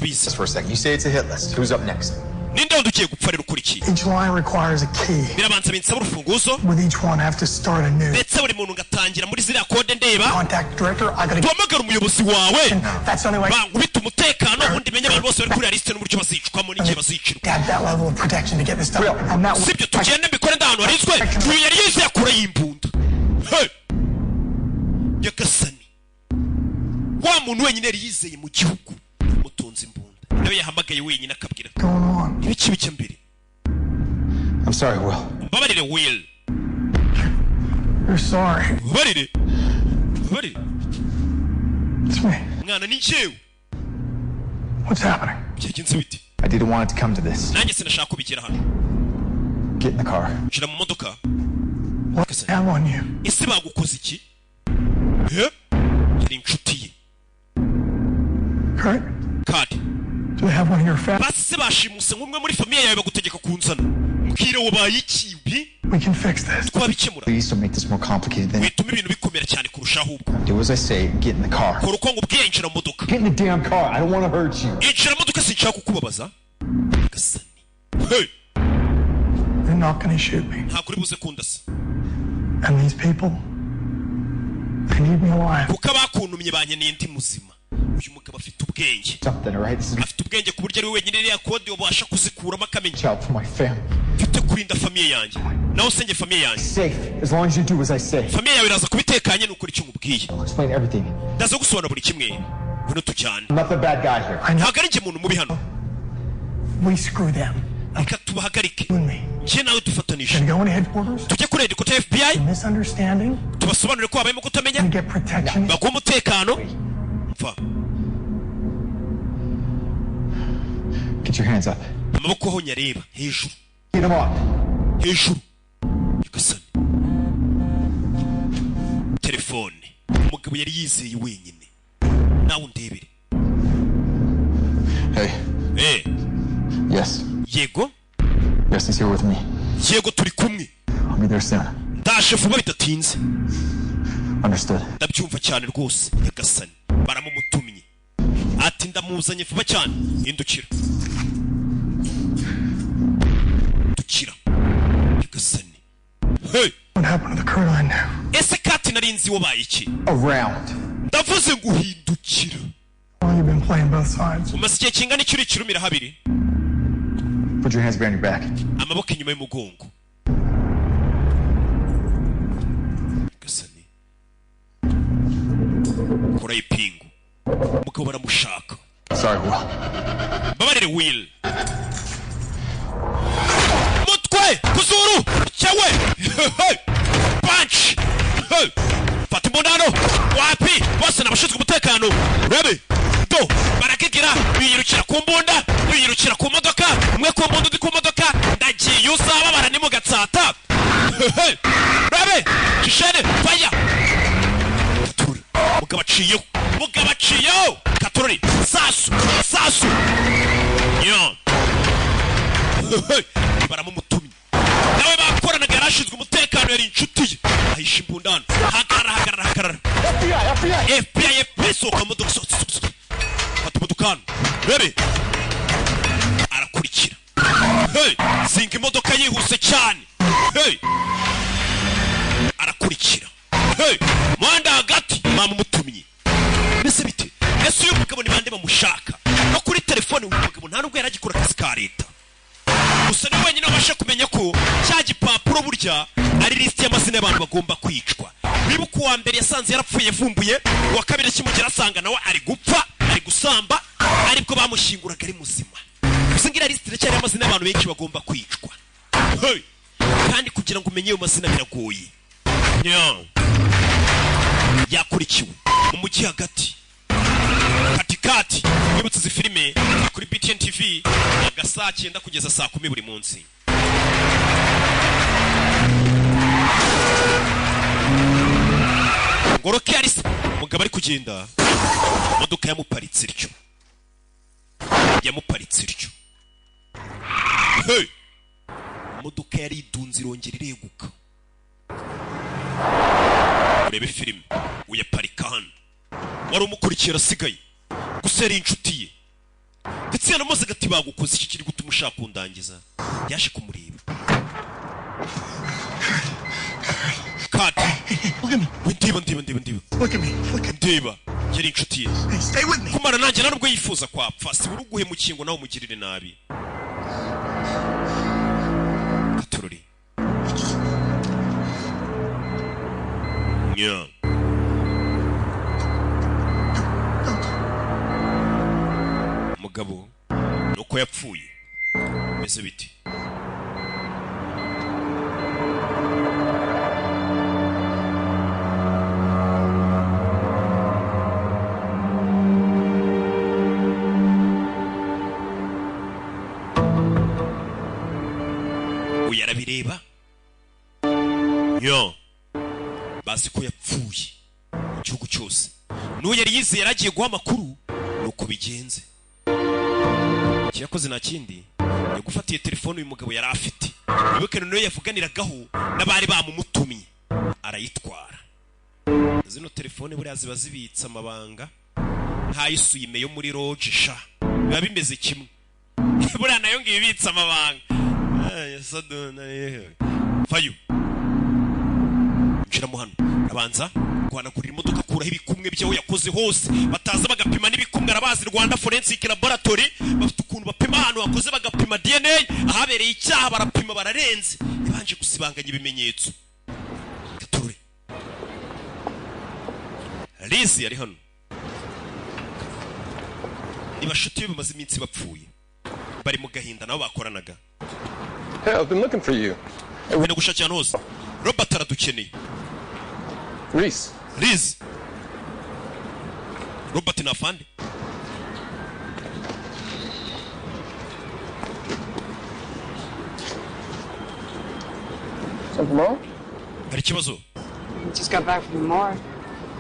[SPEAKER 8] Just for a second. You say it's a hit list. Who's up next?
[SPEAKER 5] Each line requires a key. With each one, I have to start anew. Contact director, I gotta get... That's the only way... Add that level of protection to get this done. I'm not... Going on?
[SPEAKER 8] I'm sorry, Will.
[SPEAKER 5] You're sorry. It's me. What's happening?
[SPEAKER 8] I didn't want it to come to this. Get in the car.
[SPEAKER 5] What's that on you? Kurt? Do they have one of your families? We can fix this.
[SPEAKER 8] Please don't make this more complicated than it. Do as I say, get in the car. Get in the damn car. I don't want to hurt you.
[SPEAKER 5] They're not going to shoot me. And these people, they need me alive.
[SPEAKER 8] Something, all right? This is help for my family. Safe, as long as you do as I say. I'll explain everything. I'm not the bad guy here.
[SPEAKER 5] I know. We screw them. You and me. Can go into headquarters? Misunderstanding? And get protection?
[SPEAKER 8] Get your hands up. Get them up.
[SPEAKER 1] Telefone. Umugabo yari yizeye wenyine. Nawe undebere.
[SPEAKER 8] Hey.
[SPEAKER 1] Hey.
[SPEAKER 8] Yes.
[SPEAKER 1] Yego.
[SPEAKER 8] Yes, he's here with me.
[SPEAKER 1] Yego turi kumwe.
[SPEAKER 8] I'll be there soon.
[SPEAKER 1] Ndaje vuba bidatinze.
[SPEAKER 8] Understood.
[SPEAKER 1] Ndabyumva cyane rwose. Nyagasani. Baramumutumye. Ati ndamuzanye vuba cyane. Indukira. Nyagasani. Hey.
[SPEAKER 5] What happened to the crew I knew?
[SPEAKER 1] Ese kati narinzi wabaye iki?
[SPEAKER 8] Around.
[SPEAKER 1] Ndavuze ngo uhindukira.
[SPEAKER 5] Well, you've been playing both sides.
[SPEAKER 1] Umaze igihe kingana iki uri kirumira habiri?
[SPEAKER 8] Put your hands behind your back.
[SPEAKER 1] Amaboko inyuma y'umugongo. Nyagasani. Kora ipingu. Umugabo baramushaka.
[SPEAKER 8] Sorry, Will.
[SPEAKER 1] Babarire Will. Mutwe kuzuru cyawe. Punch. Fata imbundano. Wapi? Bose nabashinzwe umutekano. Rebe. Do. Barakigira biyirukira ku mbunda, biyirukira ku modoka. Umwe ku mbunda undi ku modoka. Ndagiye usaba barani mu gatsata. Rebe. Kishene fire. Mugabo aciyeho. Katurori. Sasu. Yo. Baramumutumye. Nawe bakoranaga yarashinzwe umutekano yari inshuti ye. Ahisha imbundano. Hagarara. FBI soka modoka. Fata umudukano. Rebe. hey arakurikira hey mwanda hagati mama mutumye mbese bite ese uyu mugabo ni bande bamushaka no kuri telefone uyu mugabo nta nubwo yaragikora akazi ka leta gusa ni wenyine wabasha kumenya ko cya gipapuro burya ari lisiti y'amazina y'abantu bagomba kwicwa wibuka uwa mbere yasanze yarapfuye yavumbuye uwa kabiri akimugera asanga nawe ari gupfa ari gusamba aribwo bamushinguraga ari muzima gusa ngira lisiti iracyari y'amazina y'abantu benshi bagomba kwicwa hey kandi kugira ngo umenye ayo mazina biragoye yakurikiwe mu mujyi hagati katikati wibutse izi filime kuri BTN TV saa 9 kugeza saa 10 buri munsi. Ngoroke arisa mugabo ari kugenda modoka yamuparitse iryo hey modoka yari idunze irongera ireguka. Urebe filime uyaparika hano wari umukurikira asigaye gusera inshuti ye ndetse yanamaze gati bagukoze iki kiri gutuma ushaka kundangiza yaje kumureba kati ndiba yari inshuti ye kumara nanjye narubwo yifuza kwapfa si buruguhe mu kingo nawe umugirire nabi tururi yeah mugabo nuko yapfuye meze biti uyarabireba yo basi ko yapfuye mu gihugu cyose n'uwo yari yizeye yaragiye guha amakuru nuko bigenze cyakoze nta kindi yagufatiye telefone uyu mugabo yari afite wibuke niyo yavuganiragaho n'abari bamumutumye arayitwara zino telefone buriya ziba zibitse amabanga ntayisuyime yo muri roge sha biba bimeze kimwe buriya nayo ngiye ibitse amabanga fayo njira mu hano abanza guhanagurira imodoka kuraho ibikumwe byaho yakoze hose bataza bagapima n'ibikumwe arabazi Rwanda Forensic Laboratory bafite ukuntu bapima ahantu hakoze bagapima DNA ahabereye icyaha barapima bararenze ibanje gusibanganya ibimenyetso gature Lizi ari hano ibashuti bamaze iminsi bapfuye bari mu gahinda nabo bakoranaga.
[SPEAKER 10] Hey, I've been looking for you.
[SPEAKER 1] Wenda gushakira hose Robert aradukeneye.
[SPEAKER 10] Reese.
[SPEAKER 1] Robert nafande.
[SPEAKER 10] Something wrong?
[SPEAKER 1] Hari kibazo?
[SPEAKER 4] Just got back from the morgue.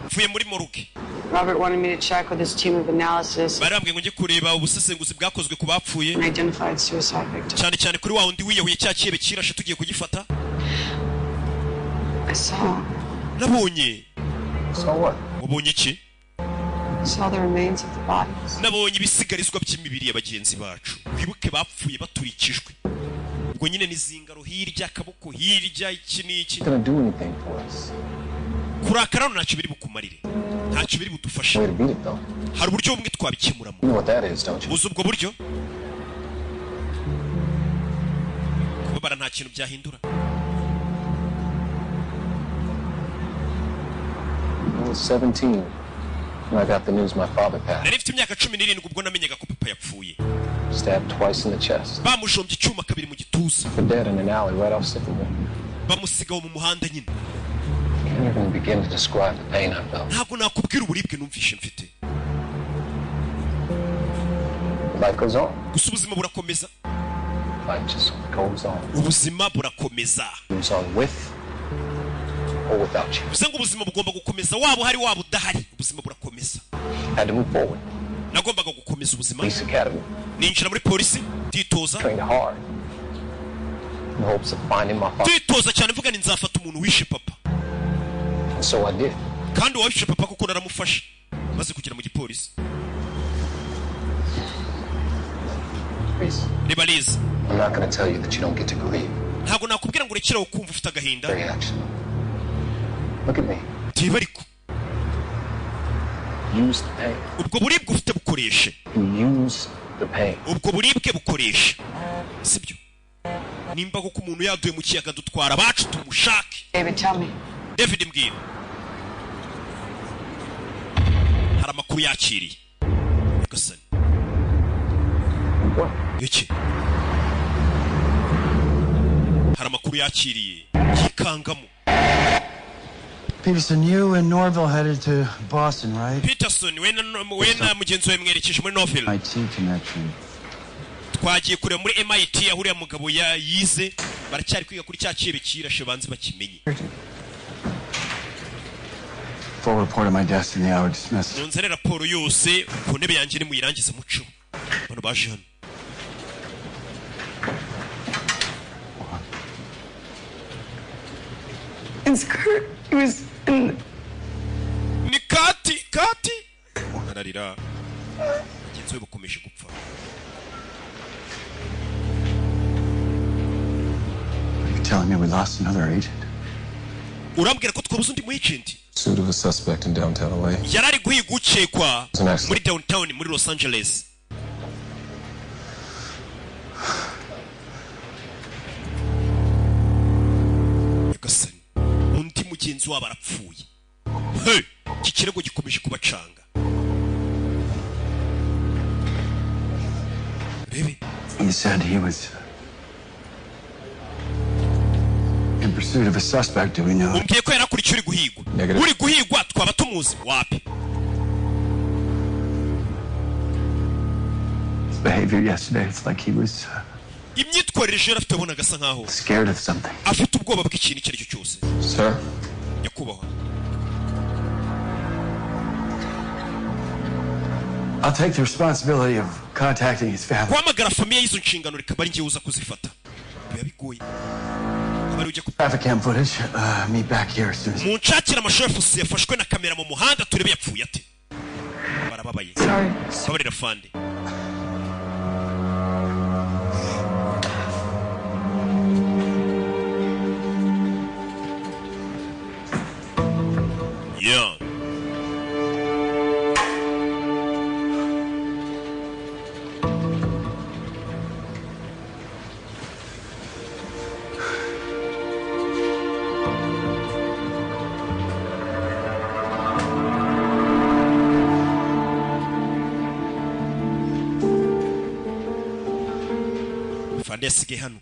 [SPEAKER 1] Mvuye muri morgue.
[SPEAKER 4] Robert wanted me to check with his team of analysis.
[SPEAKER 1] Barambwe ngo nje kureba ubusesenguzi bwakozwe ku bapfuye.
[SPEAKER 4] Identified suicide victim.
[SPEAKER 1] Cyane kuri wa undi wiyahuye cya kibe kirashe tugiye kugifata.
[SPEAKER 4] I saw.
[SPEAKER 1] Nabonye.
[SPEAKER 10] So what?
[SPEAKER 1] Wabonye iki?
[SPEAKER 4] Saw the remains of the bodies.
[SPEAKER 1] Nabonye ibisigarizwa by'imibiri y'abagenzi bacu. Kwibuke bapfuye baturikijwe. Ubwo nyine nizingaro hirya kaboko hirya iki niki.
[SPEAKER 10] Gonna do anything for us.
[SPEAKER 1] Kurakara ntacyo biri bukumarire. Ntacyo biri budufasha. Hari uburyo bumwe twabikemuramo.
[SPEAKER 10] You know what that is, don't you?
[SPEAKER 1] Uzi ubwo buryo? Kubabara nta kintu byahindura.
[SPEAKER 10] I was 17 when I got the news my father passed.
[SPEAKER 1] Nari mfite imyaka 17 ubwo namenyaga ko papa yapfuye.
[SPEAKER 10] Stabbed twice in the chest.
[SPEAKER 1] Bamujombye icyuma kabiri mu gituza.
[SPEAKER 10] For dead in an alley right off Sycamore.
[SPEAKER 1] Bamusigaho mu muhanda nyine.
[SPEAKER 10] I can't even begin to describe the pain I felt.
[SPEAKER 1] Ntabwo nakubwira uburibwe numvishe mfite.
[SPEAKER 10] Life goes on.
[SPEAKER 1] Gusa ubuzima burakomeza.
[SPEAKER 10] Life just goes on.
[SPEAKER 1] Ubuzima burakomeza.
[SPEAKER 10] Goes on with or without you.
[SPEAKER 1] Bisenga ubuzima bugomba gukomeza wabo hari wabo udahari ubuzima burakomeza.
[SPEAKER 10] Had to move forward.
[SPEAKER 1] Nagombaga gukomeza ubuzima.
[SPEAKER 10] Police Academy.
[SPEAKER 1] Ninjira muri polisi titoza.
[SPEAKER 10] Trained hard. In hopes of finding my father.
[SPEAKER 1] Titoza cyane mvuga ni nzafata umuntu wishe papa.
[SPEAKER 10] And so I did.
[SPEAKER 1] Kandi wawishe papa kuko naramufasha. Maze kugera mu gipolisi.
[SPEAKER 10] Liz.
[SPEAKER 1] I'm
[SPEAKER 10] not going to tell you that you don't get to grieve.
[SPEAKER 1] ntabwo nakubwira ngo urekere ukumva ufite agahinda.
[SPEAKER 10] Look at me.
[SPEAKER 1] Tiba ariko
[SPEAKER 10] Use the pain.
[SPEAKER 1] ubwo buribwe ufite bukoreshe.
[SPEAKER 10] Use the pain.
[SPEAKER 1] ubwo buribwe bukoreshe, sibyo? Nimba koko umuntu yaduye mu kiyaga dutwara abacu tumushake.
[SPEAKER 4] David, tell me.
[SPEAKER 1] David mbwira. Hari amakuru yakiriye. Gasani. Iki? Hari amakuru yakiriye. Yikangamo.
[SPEAKER 7] Peterson, you and Norville headed to Boston, right?
[SPEAKER 1] Peterson, wena mugenzi wawe mwerekeje muri Norville.
[SPEAKER 7] MIT connection.
[SPEAKER 1] Twagiye kure muri MIT aho uriya mugabo yize, baracyari kwiga kuri cya kibe kirashe banze bakimenye.
[SPEAKER 7] Full report of my destiny, I would dismiss.
[SPEAKER 1] Nonzere raporo yose ku ntebe yanjye ni muyirangize muco. Bano baje hano.
[SPEAKER 4] It's Kurt. He was in...
[SPEAKER 1] Ni Kati. Ararira. Mugenzi we bukomeje gupfa.
[SPEAKER 7] You're telling me we lost another agent?
[SPEAKER 1] Urambwira ko twabuze undi mu agent?
[SPEAKER 10] Pursuit of a suspect in downtown LA.
[SPEAKER 1] Yarari guhiga ukekwa muri downtown muri Los Angeles. Gasani, undi mugenzi wabo arapfuye. Hey, iki kirego gikomeje kubacanga. Rebe.
[SPEAKER 7] He said he was in pursuit of a suspect. Do we know?
[SPEAKER 1] Umbwiye ko yarakurikiye uri guhigwa. Uri guhigwa twaba tumuzi wapi?
[SPEAKER 7] His behavior yesterday, it's like he was
[SPEAKER 1] imyitwarire je afite abona gasa nkaho
[SPEAKER 7] scared of something.
[SPEAKER 1] Afite ubwoba bw'ikintu icyo aricyo cyose.
[SPEAKER 10] Sir?
[SPEAKER 1] Nyakubahwa.
[SPEAKER 7] I'll take the responsibility of contacting his family.
[SPEAKER 1] Kwamagara famiye y'izo nshingano rikaba ari ngiye uza kuzifata. Biba bigoye.
[SPEAKER 7] Traffic cam footage. Meet back here as soon as.
[SPEAKER 1] Munshakira amashefu yafashwe na kamera mu muhanda turebe yapfuye ate. Barababaye. Sorry fande. Yeah. Fandesige hano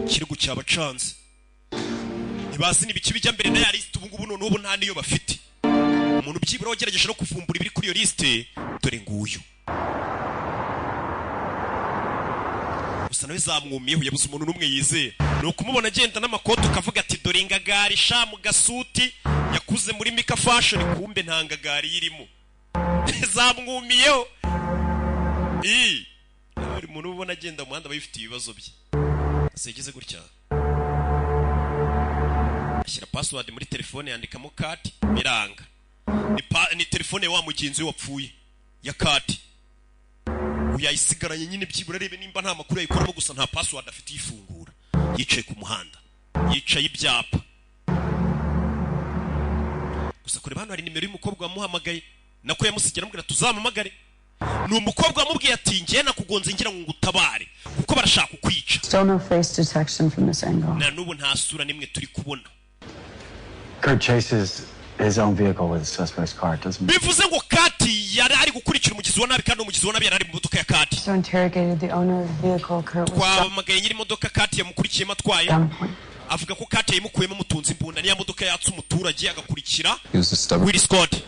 [SPEAKER 1] kirego cyabacanze ntibazi nibiki bijya mbere na ya list ubu ngubu none ubu nta niyo bafite umuntu byibura wagerageje no kuvumbura ibiri kuri iyo liste dore nguyu gusa nawe zamwumiyeho yabuze umuntu n'umwe yizeye no kumubona agenda n'amakoto kavuga ati dore ingagari sha mu gasuti yakuze muri Mika Fashion kumbe nta ngagari yirimo zamwumiyeho buri muntu ubona agenda mu muhanda bayifite ibibazo bye asegeze gutya ashyira password muri telefone yandikamo kati biranga ni telefone wa mugenzi we wapfuye ya kati uyayisigaranye nyine byibura rebe nimba nta makuru yayikoramo gusa nta password afite yifungura yicaye ku muhanda yicaye ibyapa gusa kure hano hari nimero y'umukobwa wamuhamagaye nako yamusigira amubwira tuzamamagare ni umukobwa wamubwiye ati ngiye nakugonze ngira ngo ngutabare kuko barashaka kukwica.
[SPEAKER 4] Still no face detection from this angle.
[SPEAKER 1] Na nubu nta sura nimwe turi kubona.
[SPEAKER 7] Kurt chases his own vehicle with the suspect's car, doesn't he?
[SPEAKER 1] Bivuze ngo Kati yari ari gukurikira umugizi wa nabi kandi umugizi wa nabi yari ari mu modoka ya Kati.
[SPEAKER 4] So interrogated the owner of the vehicle, Kurt was
[SPEAKER 1] twamagaye nyiri modoka Kati yamukurikiye matwaye. Avuga ko Kati yimukuyemo mutunzi imbunda niya modoka yatse umuturage agakurikira. Willie Scott.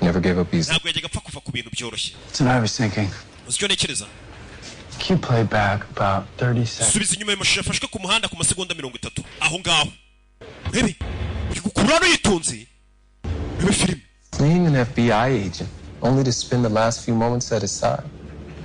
[SPEAKER 10] Never gave up easy.
[SPEAKER 1] Ntabwo yajyaga apfa kuva ku bintu byoroshye.
[SPEAKER 7] So I was thinking.
[SPEAKER 1] Uzicyo nekereza.
[SPEAKER 7] Can you play back about 30 seconds?
[SPEAKER 1] Subiza inyuma y'amashusho yafashwe ku muhanda ku masegonda 30. Aho ngaho. Rebe. Kurano yitonze. Rebe film.
[SPEAKER 10] Fleeing an FBI agent only to spend the last few moments at his side.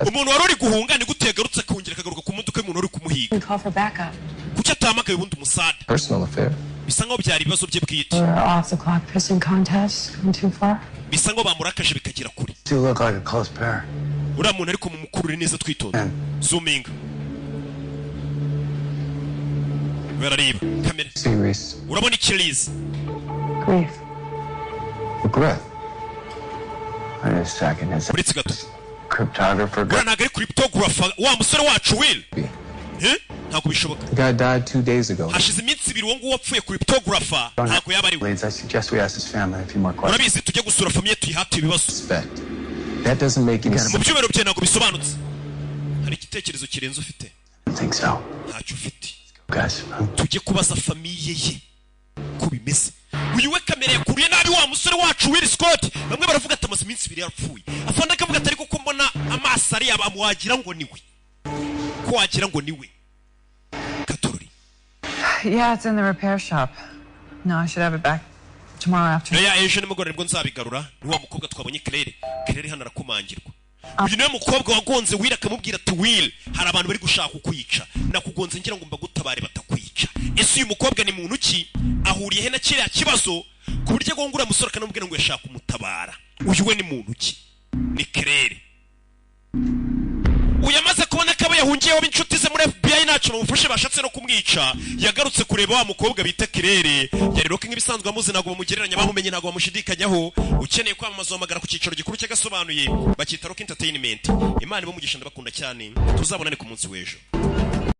[SPEAKER 1] Umuntu wari uri guhunga ni gutegarutse kongera kagaruka ku modoka y'umuntu uri kumuhiga.
[SPEAKER 4] Call for backup.
[SPEAKER 1] Kuki atamagaye ubundi umusada?
[SPEAKER 10] Personal affair.
[SPEAKER 1] Bisa nkaho byari ibibazo bye bwite.
[SPEAKER 4] Off the clock pissing contest gone too far.
[SPEAKER 1] Bisa nkaho bamurakaje bikagira kuri.
[SPEAKER 7] You look like a close pair.
[SPEAKER 1] Uriya muntu ariko mu mukuru neza twitonda. Zooming. barareba kamera
[SPEAKER 10] Serious.
[SPEAKER 1] urabona ikirizi
[SPEAKER 6] Grief.
[SPEAKER 10] Regret.
[SPEAKER 7] Wait a second, is
[SPEAKER 1] uretse gato
[SPEAKER 7] cryptographer?
[SPEAKER 1] ntabwo ari cryptographer wa musore wacu Will ntabwo bishoboka.
[SPEAKER 10] The guy died 2 days ago.
[SPEAKER 1] hashize iminsi 2 uwo nguwo wapfuye cryptographer ntabwo yaba ari we.
[SPEAKER 7] I suggest we ask his family a few more questions.
[SPEAKER 1] urabizi tujye gusura famiye tuyihate ibibazo.
[SPEAKER 10] That doesn't make any sense.
[SPEAKER 1] mu byubero bye ntabwo bisobanutse. hari igitekerezo kirenze ufite?
[SPEAKER 7] I think so.
[SPEAKER 1] ntacyo ufite.
[SPEAKER 7] Guys,
[SPEAKER 1] tujye kubaza famiye ye ko bimeze. uyu we kamera yakuriye nabi wa musore wacu Will Scott. bamwe baravuga ati amaze iminsi 2 yarapfuye. afande akavuga ati ariko ko mbona amaso ari abamuwagira ngo niwe. ko wagira ngo niwe. Katorori.
[SPEAKER 4] Yeah, it's in the repair shop. No, I should have it back tomorrow afternoon.
[SPEAKER 1] ya ejo nimugoroba nibwo nzabigarura. ni wa mukobwa twabonye Claire hano arakomangirwa. uyu niwe mukobwa wagonze Will akamubwira ati Will hari abantu bari gushaka kukwica nakugonze ngira ngo mbagutabare batakwica. ese uyu mukobwa ni muntu ki ahuriye he na kiriya kibazo ku buryo agongura musore akanamubwira ngo yashaka umutabara. uyu we ni muntu ki? ni Claire. uyamaze kubona ko abo yahungiyeho b'inshuti ze muri FBI ntacyo bamufashe bashatse no kumwica. yagarutse kureba wa mukobwa bita Claire. yari roke nk'ibisanzwe amuzi ntabwo bamugereranya bamumenye ntabwo bamushidikanyaho. ukeneye kwamamaza wamagara ku cyicaro gikuru cy'agasobanuye bakita Rock Entertainment. Imana ibamugisha ndabakunda cyane tuzabonane ku munsi w'ejo.